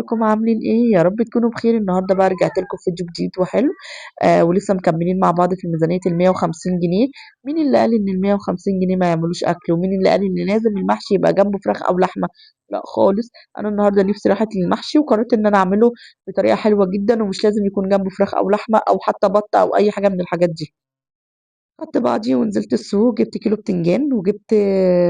ازيكم عاملين ايه؟ يا رب تكونوا بخير. النهارده بقى رجعت لكم فيديو جديد وحلو. ولسه مكملين مع بعض في ميزانية ال 150 جنيه. مين اللي قال ان ال 150 جنيه ما يعملوش اكل؟ ومين اللي قال ان لازم المحشي يبقى جنبه فراخ او لحمة؟ لا خالص. انا النهارده نفسي راحت للمحشي وقررت ان انا اعمله بطريقة حلوة جدا، ومش لازم يكون جنبه فراخ او لحمة او حتى بطة او اي حاجة من الحاجات دي. خدت بعضي ونزلت السوق، جبت كيلو بتنجان، وجبت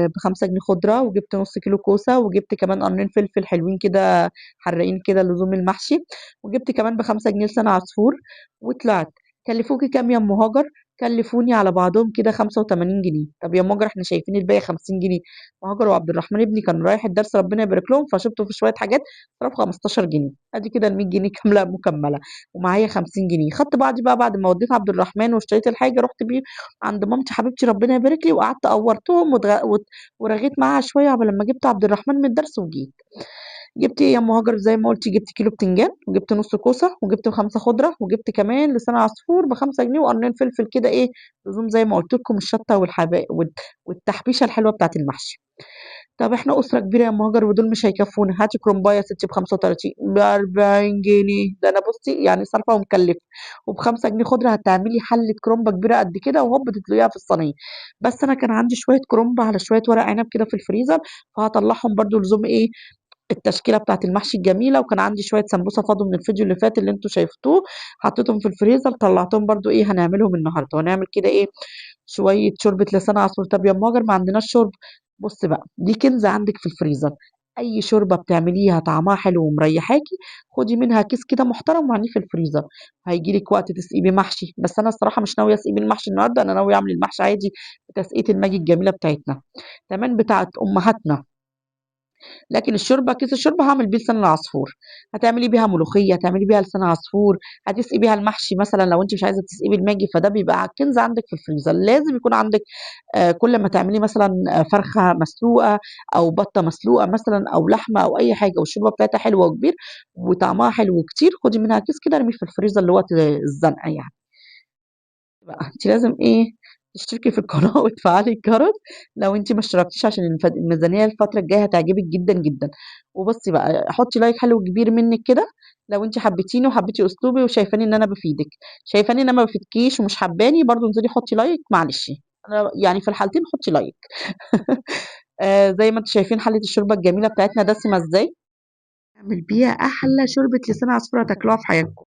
ب5 جنيه خضرة، وجبت نص كيلو كوسة، وجبت كمان قرنين فلفل حلوين كده حراقين كده لزوم المحشي، وجبت كمان ب5 جنيه لسان عصفور. وطلعت. كلفوكي كام يا ام هاجر؟ كلفوني على بعضهم كده 85 جنيه. طب يا ام هاجر احنا شايفين الباقي 50 جنيه. هاجر وعبد الرحمن ابني كان رايح الدرس ربنا يبارك لهم، فشبته في شويه حاجات صرف 15 جنيه. ادي كده ال 100 جنيه كامله مكمله، ومعايا 50 جنيه. خدت بعضي بقى بعد ما وديت عبد الرحمن واشتريت الحاجه، رحت بيه عند مامتي حبيبتي ربنا يبارك لي، وقعدت قورتهم ورغيت معاها شويه قبل لما جبت عبد الرحمن من الدرس وجيت. جبت ايه يا ام هاجر؟ زي ما قلتي جبت كيلو بتنجان، وجبت نص كوسه، وجبت 5 خضره، وجبت كمان لسان عصفور ب5 جنيه، وقرنين فلفل كده ايه لزوم زي ما قلت لكم الشطه والتحبيشه الحلوه بتاعت المحشي. طب احنا اسره كبيره يا ام هاجر ودول مش هيكفونا. هاتي كرومبايه يا ستي ب 35 ب 40 جنيه. ده انا بصي يعني صارفه ومكلفه. وب5 جنيه خضره هتعملي حله كرومبه كبيره قد كده وهوب تطلقيها في الصينيه. بس انا كان عندي شويه كرومبه على شويه ورق عنب كده في الفريزر، فهطلعهم برضو لزوم ايه التشكيله بتاعه المحشي الجميله. وكان عندي شويه سمبوسه فاضوا من الفيديو اللي فات اللي انتوا شايفتوه، حطيتهم في الفريزر طلعتهم برضو ايه هنعملهم النهارده. وهنعمل كده ايه شويه شوربه لسان عصفور. طب يا ماجر ما عندناش شوربه. بص بقى دي كنزه عندك في الفريزر. اي شوربه بتعمليها طعمها حلو ومريحاكي، خدي منها كيس كده محترم وعنيه في الفريزر. هيجي لك وقت تسقيه بيه محشي. بس انا الصراحه مش ناويه اسقيه المحشي النهارده، انا ناويه اعمل المحشي عادي بتسقيه الماجي الجميله بتاعتنا كمان بتاعت امهاتنا. لكن الشوربه كيس الشوربه هعمل بيه لسان العصفور. هتعملي بيها ملوخيه، هتعملي بيها لسان عصفور، هتسقي بيها المحشي مثلا. لو انت مش عايزه تسقيه بالماجي فده بيبقى كنز عندك في الفريزر. لازم يكون عندك كل ما تعملي مثلا فرخه مسلوقه او بطه مسلوقه مثلا او لحمه او اي حاجه والشوربه بتاعتها حلوه وكبير وطعمها حلو وكتير، خدي منها كيس كده ارميه في الفريزر لوقت الزنقه يعني. بقى انت لازم ايه تشتركي في القناة وتفعلي الجرس لو انت ما اشتركتيش، عشان الميزانية الفترة الجاية هتعجبك جدا جدا. وبصي بقى حطي لايك حلو كبير منك كده لو انت حبيتيني وحبيتي اسلوبي وشايفاني ان انا بفيدك. شايفاني ان انا ما بفيدكيش ومش حباني برضو انزلي حطي لايك معلش. انا يعني في الحالتين حطي لايك. زي ما انتم شايفين حلة الشوربة الجميلة بتاعتنا دسمة ازاي. اعمل بيها احلى شوربة لسان عصفور هتاكلوها في حياتكم.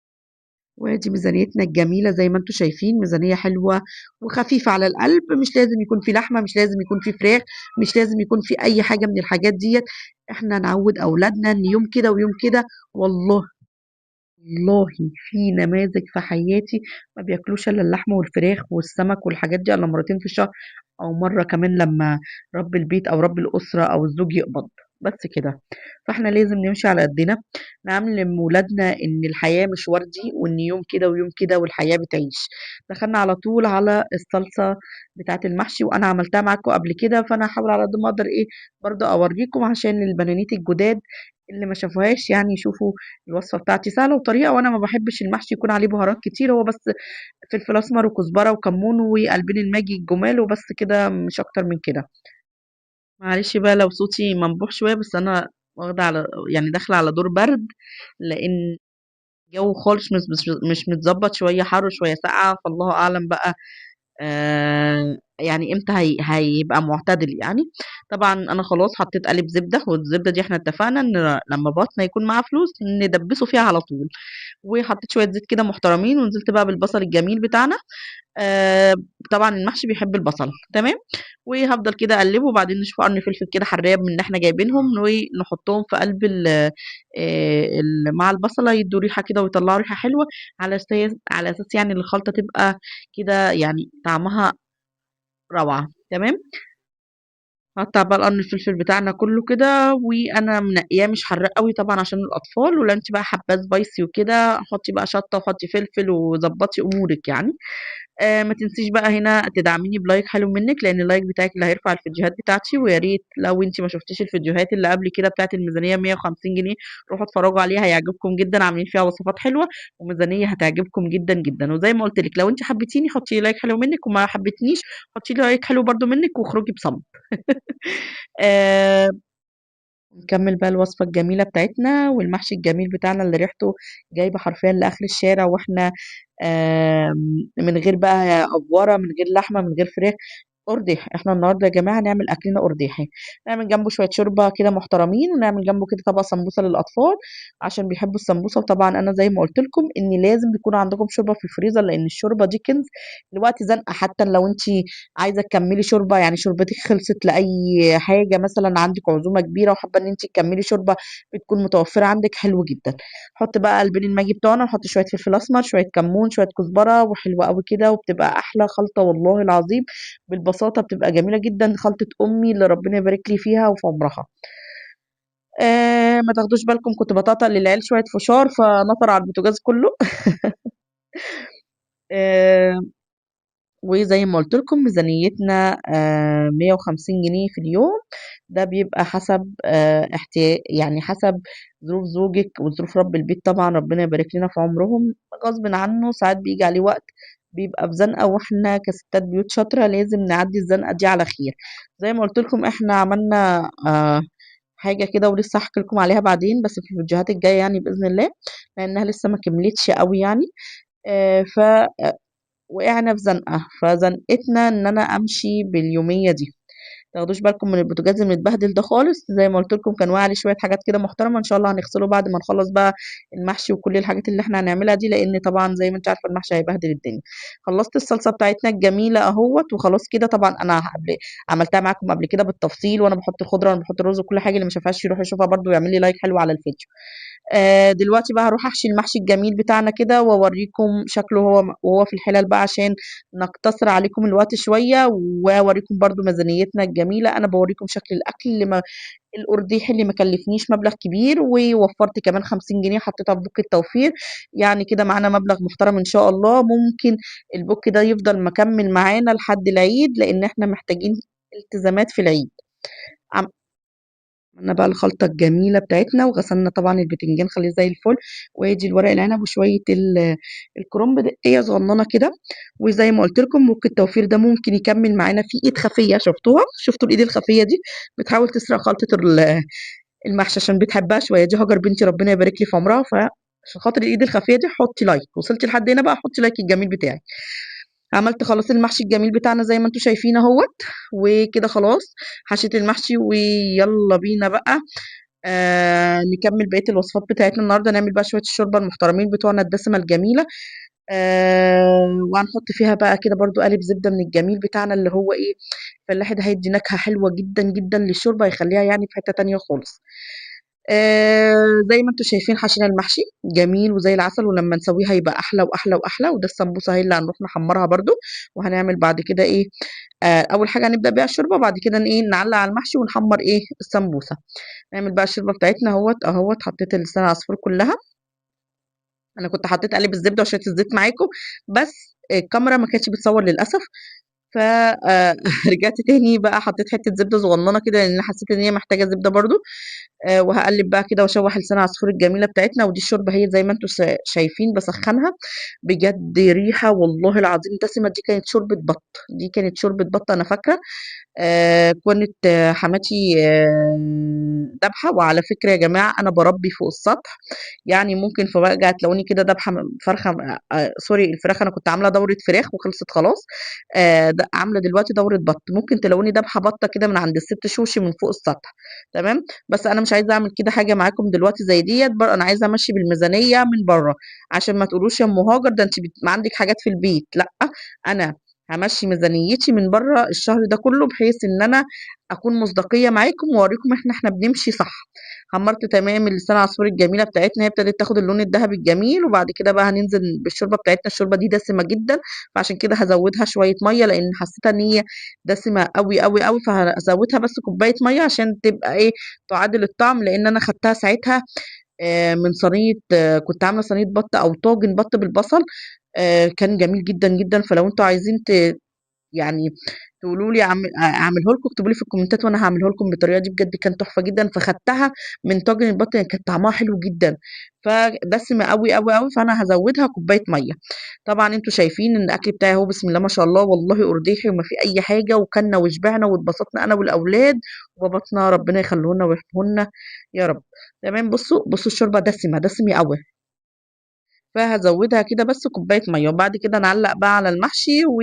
وادي ميزانيتنا الجميلة زي ما انتم شايفين، ميزانية حلوة وخفيفة على القلب. مش لازم يكون في لحمة، مش لازم يكون في فراخ، مش لازم يكون في أي حاجة من الحاجات ديت. احنا نعود أولادنا إن يوم كده ويوم كده. والله والله في نماذج في حياتي ما بياكلوش إلا اللحمة والفراخ والسمك والحاجات دي إلا مرتين في الشهر، أو مرة كمان لما رب البيت أو رب الأسرة أو الزوج يقبض. بس كده. فاحنا لازم نمشي على قدنا، نعلم ولادنا ان الحياة مش وردي وان يوم كده ويوم كده والحياة بتعيش. دخلنا على طول على الصلصة بتاعة المحشي، وانا عملتها معاكم قبل كده، فانا هحاول على قد ما اقدر ايه برضه اوريكم عشان البنانيت الجداد اللي ما شافوهاش يعني يشوفوا. الوصفة بتاعتي سهلة وطريقة، وانا ما بحبش المحشي يكون عليه بهارات كتير، هو بس فلفل اسمر وكزبرة وكمون وقلبين الماجي الجمال وبس كده مش اكتر من كده. معلش بقى لو صوتي منبوح شوية، بس أنا واخدة على يعني داخلة على دور برد، لأن الجو خالص مش متظبط، شوية حر وشوية ساقعة، فالله أعلم بقى يعني امتى هيبقى معتدل يعني. طبعا انا خلاص حطيت قالب زبده، والزبده دي احنا اتفقنا ان لما بطنه يكون معاه فلوس ندبسه فيها على طول. وحطيت شويه زيت كده محترمين، ونزلت بقى بالبصل الجميل بتاعنا. آه طبعا المحشي بيحب البصل تمام. وهفضل كده اقلبه، وبعدين نشوف قرن فلفل كده حراق من اللي احنا جايبينهم ونحطهم في قلب مع البصله يدوا ريحه كده ويطلعوا ريحه حلوه، على اساس يعني الخلطه تبقى كده يعني طعمها روعه تمام. هقطع بقى القرن الفلفل بتاعنا كله كده، وانا منقياه مش حراق قوي طبعا عشان الاطفال، ولا انت بقى حباه سبايسي وكده حطي بقى شطه وحطي فلفل وظبطي امورك يعني. ما تنسيش بقى هنا تدعميني بلايك حلو منك، لان اللايك بتاعك اللي هيرفع الفيديوهات بتاعتي. ويا ريت لو انت ما شفتيش الفيديوهات اللي قبل كده بتاعت الميزانيه 150 جنيه، روحوا اتفرجوا عليها هيعجبكم جدا، عاملين فيها وصفات حلوه وميزانيه هتعجبكم جدا جدا. وزي ما قلت لك لو انت حبيتيني حطي لي لايك حلو منك، وما حبيتنيش حطي لي لايك حلو برضو منك واخرجي بصمت. آه نكمل بقى الوصفة الجميلة بتاعتنا والمحشي الجميل بتاعنا اللي ريحته جايبة حرفيا لآخر الشارع، واحنا من غير بقى أفورة، من غير لحمة، من غير فراخ، قرداح. احنا النهارده يا جماعة نعمل أكلنا قرداحي، نعمل جنبه شوية شوربة كده محترمين، ونعمل جنبه كده طبق سمبوسة للأطفال عشان بيحبوا السمبوسة. وطبعا أنا زي ما قلت لكم إن لازم يكون عندكم شوربة في الفريزر، لأن الشوربة دي كنز لوقت زنقة. حتى لو انت عايزة تكملي شوربة، يعني شوربتك خلصت لأي حاجة، مثلا عندك عزومة كبيرة وحابة إن انت تكملي شوربة، بتكون متوفرة عندك، حلو جدا. نحط بقى قلبين الماجي بتوعنا، نحط شوية فلفل أسمر، شوية كمون، شوية كزبرة، وحلوة قوي كده، وبتبقى أحلى خلطة والله العظيم. بالبساطة بتبقى جميلة جدا، خلطة أمي اللي ربنا يبارك لي فيها وفي عمرها. ما تاخدوش بالكم كنت بطاطا للعيال شوية فشار فنطر على البوتاجاز كله. آه وزي ما قلت لكم ميزانيتنا 150 جنيه في اليوم. ده بيبقى حسب احتياج، يعني حسب ظروف زوجك وظروف رب البيت، طبعا ربنا يبارك لنا في عمرهم. غصب عنه ساعات بيجي عليه وقت بيبقى في زنقة، واحنا كستات بيوت شاطرة لازم نعدي الزنقة دي على خير. زي ما قلت لكم احنا عملنا حاجة كده، ولسه هحكي لكم عليها بعدين بس في الفيديوهات الجاية يعني بإذن الله، لأنها لسه ما كملتش قوي يعني. ف وقعنا في زنقة، فزنقتنا ان انا امشي باليومية دي. تاخدوش بالكم من البوتاجاز المتبهدل ده خالص، زي ما قلت لكم كان واقع عليه شويه حاجات كده محترمه، ان شاء الله هنغسله بعد ما نخلص بقى المحشي وكل الحاجات اللي احنا هنعملها دي، لان طبعا زي ما انت عارفه المحشي هيبهدل الدنيا. خلصت الصلصه بتاعتنا الجميله اهوت وخلاص كده. طبعا انا عملتها معاكم قبل كده بالتفصيل، وانا بحط الخضره وانا بحط الرز وكل حاجه، اللي ما شافهاش يروح يشوفها برده ويعمل لي لايك حلو على الفيديو. دلوقتي بقى هروح احشي المحشي الجميل بتاعنا كده واوريكم شكله وهو في الحلال بقى، عشان نقتصر عليكم الوقت شوية، واوريكم برضو ميزانيتنا الجميلة. انا بوريكم شكل الاكل اللي ما القرديح اللي ما كلفنيش مبلغ كبير، ووفرت كمان 50 جنيه حطيتها في بوك التوفير. يعني كده معانا مبلغ محترم ان شاء الله. ممكن البوك ده يفضل مكمل معانا لحد العيد، لان احنا محتاجين التزامات في العيد. عملنا بقى الخلطة الجميلة بتاعتنا، وغسلنا طبعا البتنجان خليه زي الفل، وادي الورق العنب وشوية الكرنب دقية صغننة كده. وزي ما قلت لكم ممكن التوفير ده ممكن يكمل معانا في ايد خفية. شفتوها؟ شفتوا الايد الخفية دي بتحاول تسرق خلطة المحشي عشان بتحبها شوية. دي هاجر بنتي ربنا يبارك لي في عمرها، عشان خاطر الايد الخفية دي حطي لايك. وصلتي لحد هنا بقى حطي لايك الجميل بتاعي. عملت خلاص المحشي الجميل بتاعنا زي ما انتم شايفين اهوت، وكده خلاص حشيت المحشي. ويلا بينا بقى نكمل بقية الوصفات بتاعتنا النهارده. نعمل بقى شوية الشوربة المحترمين بتوعنا الدسمة الجميلة. وهنحط فيها بقى كده برضو قالب زبدة من الجميل بتاعنا اللي هو ايه، فلاحي ده هيدي نكهة حلوة جدا جدا للشوربة، يخليها يعني في حتة تانية خالص. زي ما انتم شايفين حشينا المحشي جميل وزي العسل، ولما نسويه هيبقى احلى واحلى واحلى. وده السمبوسه هي اللي هنروح نحمرها برضو، وهنعمل بعد كده ايه. اول حاجه هنبدا بيها الشوربه، بعد كده ايه نعلق على المحشي ونحمر ايه السمبوسه. نعمل بقى الشوربه بتاعتنا اهوت حطيت لسان عصفور كلها. انا كنت حطيت قالب الزبده وشويه الزيت معاكم، بس الكاميرا ما كانتش بتصور للاسف. ف رجعت تاني بقى حطيت حته زبده صغننه كده، لان حسيت ان هي محتاجه زبده برضو. وهقلب بقى كده واشوح لسان عصفور الجميله بتاعتنا. ودي الشوربه هي زي ما انتم شايفين بسخنها، بجد ريحه والله العظيم دسمه. دي كانت شوربه بط، دي كانت شوربه بط انا فاكره. كانت حماتي دابحه. وعلى فكره يا جماعه انا بربي فوق السطح، يعني ممكن في بقى تلاقوني كده دابحه فرخه. سوري الفراخ، انا كنت عامله دوره فراخ وخلصت خلاص. عامله دلوقتي دوره بط. ممكن تلاقوني دابحه بطه كده من عند الست شوشي من فوق السطح. تمام. بس انا مش عايزه اعمل كده حاجه معاكم دلوقتي زي ديت. انا عايزه امشي بالميزانيه من بره، عشان ما تقولوش يا ام هاجر ده انت ما عندك حاجات في البيت. لا، انا همشي ميزانيتي من بره الشهر ده كله، بحيث ان انا اكون مصداقيه معاكم واوريكم احنا بنمشي صح. حمرت تمام اللسان العصفور الجميله بتاعتنا، هي ابتدت تاخد اللون الذهبي الجميل. وبعد كده بقى هننزل بالشوربه بتاعتنا. الشوربه دي دسمه جدا، فعشان كده هزودها شويه ميه، لان حسيتها ان هي دسمه قوي قوي قوي، فهزودها بس كوبايه ميه عشان تبقى ايه تعادل الطعم. لان انا خدتها ساعتها من صينيه، كنت عامله صينيه بط او طاجن بط بالبصل. كان جميل جدا جدا. فلو انتوا عايزين يعني تقولوا لي اعمله لكم، اكتبوا لي في الكومنتات وانا هعمله لكم بالطريقه دي، بجد كان تحفه جدا. فخدتها من طاجن البط، كانت طعمها حلو جدا، فدسمه قوي قوي قوي، فانا هزودها كوبايه ميه. طبعا انتوا شايفين ان الاكل بتاعي اهو بسم الله ما شاء الله، والله ارداحي وما في اي حاجه، وكلنا وشبعنا واتبسطنا انا والاولاد وباباتنا، ربنا يخليهولنا ويحفظهولنا يا رب. تمام. بصوا الشوربه دسمه دسمه قوي، فهزودها كده بس كوبايه ميه، وبعد كده نعلق بقى على المحشي و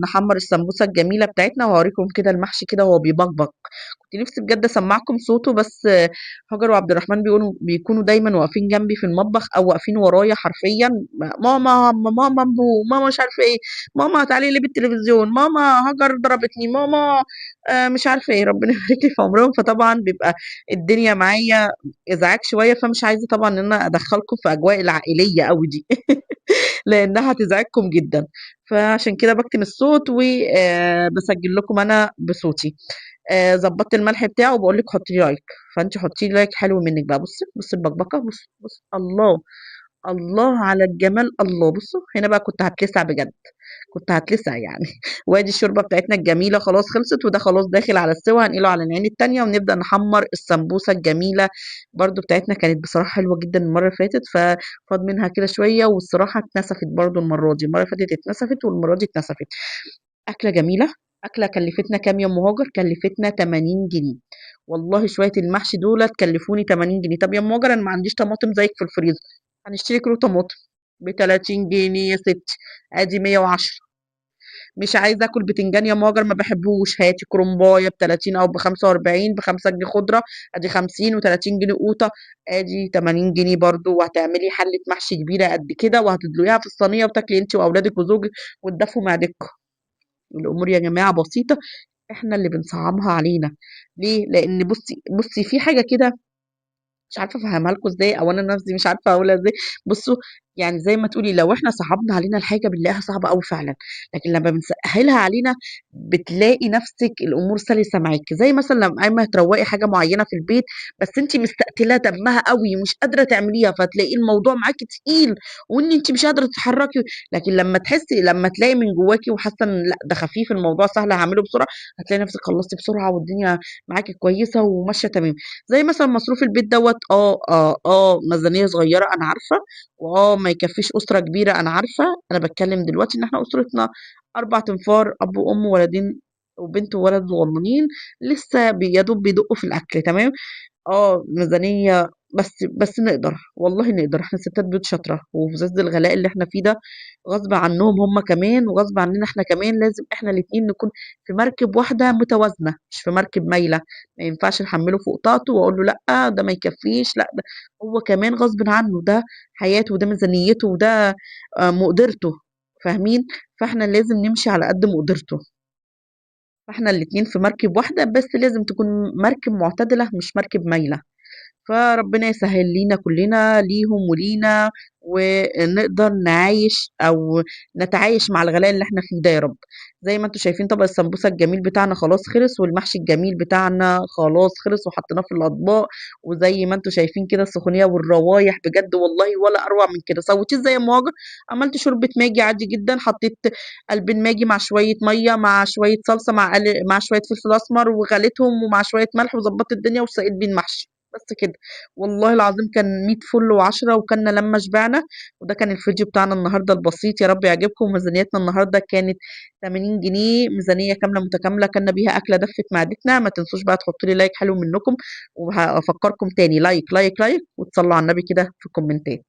نحمّر السمبوسة الجميلة بتاعتنا، وهاوريكم كده المحشي كده وهو بيبقبق. كنت نفسي بجد أسمّعكم صوته، بس هاجر وعبد الرحمن بيكونوا دايمًا واقفين جنبي في المطبخ أو واقفين ورايا حرفيًا، ماما، ماما أمبو، ماما مش عارفة إيه، ماما تعالي اقلبي التلفزيون، ماما هاجر ضربتني، ماما مش عارفة إيه، ربنا يبارك لي في عمرهم. فطبعًا بيبقى الدنيا معايا إزعاج شوية، فمش عايزة طبعًا إن أنا أدخّلكم في أجواء العائلية أوي دي. لإنها هتزعجكم جدًا، فعشان كده باكتم الصوت باسجل لكم أنا بصوتي. ضبطت الملح بتاعه وباقول لِك حطي لي like، فأنتِ حطي لي like حلو منِّك بقى. بُصّي البقبقة، بُصّي، الله، الله على الجمال، الله. بُصّوا هنا بقى كنت هاتلسع بجد، كنت هاتلسع يعني. وادي الشوربة بتاعتنا الجميلة خلاص خلصت، وده خلاص داخل على السِوَى، هانقله على العين التانية ونبدأ نحمّر السمبوسة الجميلة برضه بتاعتنا. كانت بصراحة حلوة جدًا المرّة اللي فاتت، ففاض منها كده شوية، والصراحة اتنسفت برضه المرّة دي، المرّة اللي فاتت اتنسفت والمرّة دي اتنسفت. أكلة جميلة، أكلة كلّفتنا كام يا أم هاجر؟ كلّفتنا 80 جنيه. والله شوية المحشي دُولة كلّفوني 80 جنيه. طَب يا أم هاجر أنا ما عنديش طماطم زيِّك في الفريزر، هنشتري كيلو طماطم ب30 جنيه يا ستي، أدي 110. مش عايزة آكل بتنجان يا ماجر ما باحبوش، هاتي كرنباية ب30 أو ب45، ب5 جنيه خضرة، أدي 50 و30 جنيه قوطة، أدي 80 جنيه برضه. وهتعملي حلة محشي كبيرة قد كده وهتدلقيها في الصينية وتاكلي أنتِ وأولادِك وزوجِك وتدفّوا معدتكم. الأمور يا جماعة بسيطة، إحنا اللي بنصعّبها علينا. ليه؟ لإن بُصّي في حاجة كده مش عارفة أفهّمها لكم إزاي، أو أنا نَفْسي مش عارفة أقولها إزاي. بُصّوا، يعني زي ما تقولي لو إحنا صعّبنا علينا الحاجة بنلاقيها صعبة أوي فعلًا، لكن لمّا بنسهّلها علينا بتلاقي نَفْسِك الأمور سَلِسة معاكِ. زي مثلًا لمّا قايمة تروّقي حاجة معيّنة في البيت، بس أنتِ مستقتلاه دمّها أوي ومش قادرة تعمليها، فتلاقي الموضوع معاكِ تقيل وإن أنتِ مش قادرة تتحرّكي. لكن لمّا تلاقي من جواكِ وحاسة إن لأ ده خفيف الموضوع سهل هاعمله بسرعة، هتلاقي نَفْسِك خلّصتِ بسرعة والدنيا معاكِ كويسة وماشية تمام. زي مثلًا مصروف البيت دوّة ميزانية صغيّرة أنا عارفة، ما يكفّيش أسرة كبيرة أنا عارفة. أنا باتكلّم دلوقتي إن إحنا أسرتنا 4 تنفار، أب وأم وولدين وبنت وولد صغنّنين لسه يا دوب بيدُقّوا في الأكل تمام. ميزانية بس نقدر، والله نقدر، إحنا ستات بيوت شاطرة، وفي ظِل الغلاء اللي إحنا فيه ده غصب عنّهم هُم كمان وغصب عنّنا إحنا كمان، لازم إحنا الاتنين نكون في مركب واحدة متوازنة، مش في مركب مايلة. ما ينفعش نحمّله فوق طاقته وأقول له لأ، ده ما يكفّيش، لأ هو كمان غصبٍ عنّه، ده حياته وده ميزانيته وده مقدرته، فاهمين؟ فإحنا لازم نمشي على قد مقدرته. فإحنا الاتنين في مركب واحدة، بس لازم تكون مركب معتدلة مش مركب مايلة. فربنا يسهّل لينا كُلّنا، ليهم ولينا، ونقدر نعايش أو نتعايش مع الغلاء اللي إحنا فيه ده يا رب. زي ما أنتم شايفين طبق السمبوسة الجميل بتاعنا خلاص خلص، والمحشي الجميل بتاعنا خلاص خلص وحطيناه في الأطباق، وزي ما أنتم شايفين كده السخونية والروايح بجد والله ولا أروع من كده. سويتيه إزاي يا أم هاجر؟ عملت شوربة ماجي عادي جدًا، حطيت قلبين ماجي مع شوية مَيّة مع شوية صلصة مع شوية فلفل أسمر وغليتهم ومع شوية ملح وضبّطت الدنيا وسقيت بيه المحشي، بس كده. والله العظيم كان 100 فل و10 وكلنا لمّا شبعنا. وده كان الفيديو بتاعنا النهارده البسيط، يا رب يعجبكم. ميزانيتنا النهارده كانت 80 جنيه، ميزانية كاملة متكاملة كلنا بيها أكلة دفِّت معدتنا. ما تنسوش بقى تحطوا لي لايك حلو منكم، وهافكّركم تاني لايك، لايك، لايك، وتصلّوا على النبي كده في الكومنتات.